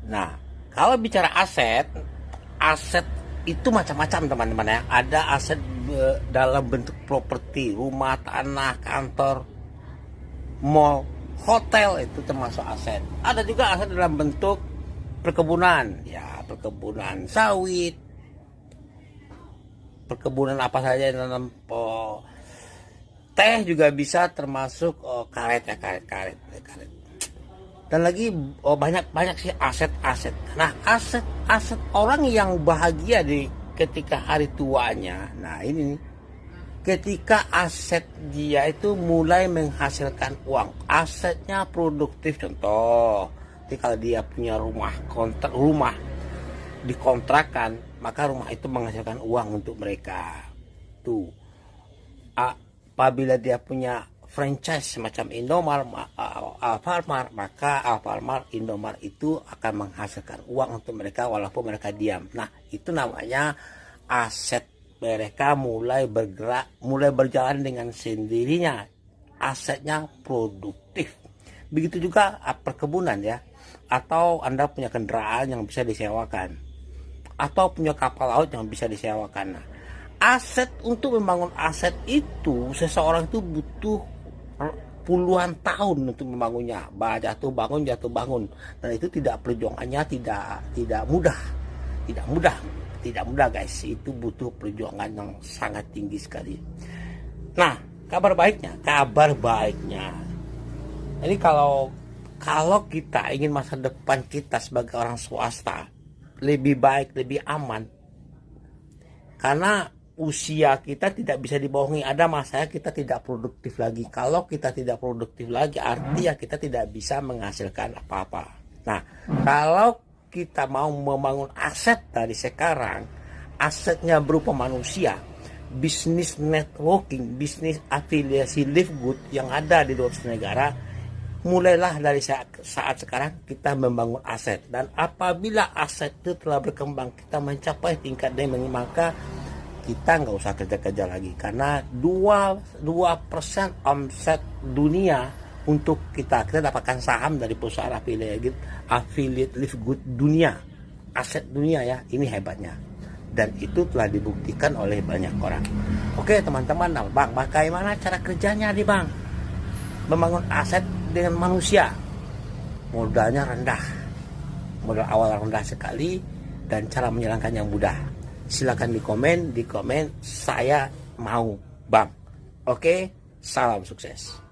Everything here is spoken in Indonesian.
Nah, kalau bicara aset, aset itu macam-macam teman-teman ya. Ada aset dalam bentuk properti, rumah, tanah, kantor, mall, hotel, itu termasuk aset. Ada juga aset dalam bentuk perkebunan, ya perkebunan sawit, perkebunan apa saja dalam teh juga bisa termasuk karet ya, karet. Dan lagi banyak sih aset-aset. Nah, aset orang yang bahagia di ketika hari tuanya. Nah, ini nih, ketika aset dia itu mulai menghasilkan uang, asetnya produktif. Contoh, kalau dia punya rumah dikontrakan, maka rumah itu menghasilkan uang untuk mereka. Tuh, apabila dia punya franchise semacam Indomart, Alfamart, maka Alfamart, Indomart itu akan menghasilkan uang untuk mereka walaupun mereka diam. Nah, itu namanya aset mereka mulai bergerak, mulai berjalan dengan sendirinya. Asetnya produktif. Begitu juga perkebunan ya. Atau Anda punya kendaraan yang bisa disewakan. Atau punya kapal laut yang bisa disewakan. Nah, aset, untuk membangun aset itu seseorang itu butuh puluhan tahun untuk membangunnya. Jatuh bangun, dan itu perjuangannya tidak mudah guys. Itu butuh perjuangan yang sangat tinggi sekali. Nah, kabar baiknya ini, kalau kita ingin masa depan kita sebagai orang swasta lebih baik, lebih aman, karena usia kita tidak bisa dibohongi. Ada masanya kita tidak produktif lagi. Kalau kita tidak produktif lagi, artinya kita tidak bisa menghasilkan apa-apa. Nah, kalau kita mau membangun aset dari sekarang, asetnya berupa manusia, bisnis networking, bisnis afiliasi live good yang ada di 200 negara, mulailah dari saat sekarang kita membangun aset. Dan apabila aset itu telah berkembang, kita mencapai tingkat demand, maka kita nggak usah kerja-kerja lagi, karena 2% omset dunia untuk kita dapatkan saham dari perusahaan affiliate live good dunia, aset dunia ya. Ini hebatnya, dan itu telah dibuktikan oleh banyak orang. Oke teman-teman, nah bang, bagaimana cara kerjanya nih bang membangun aset dengan manusia? Modalnya rendah, modal awal rendah sekali, dan cara menjalankannya mudah. Silakan di komen, saya mau bang. Oke, salam sukses.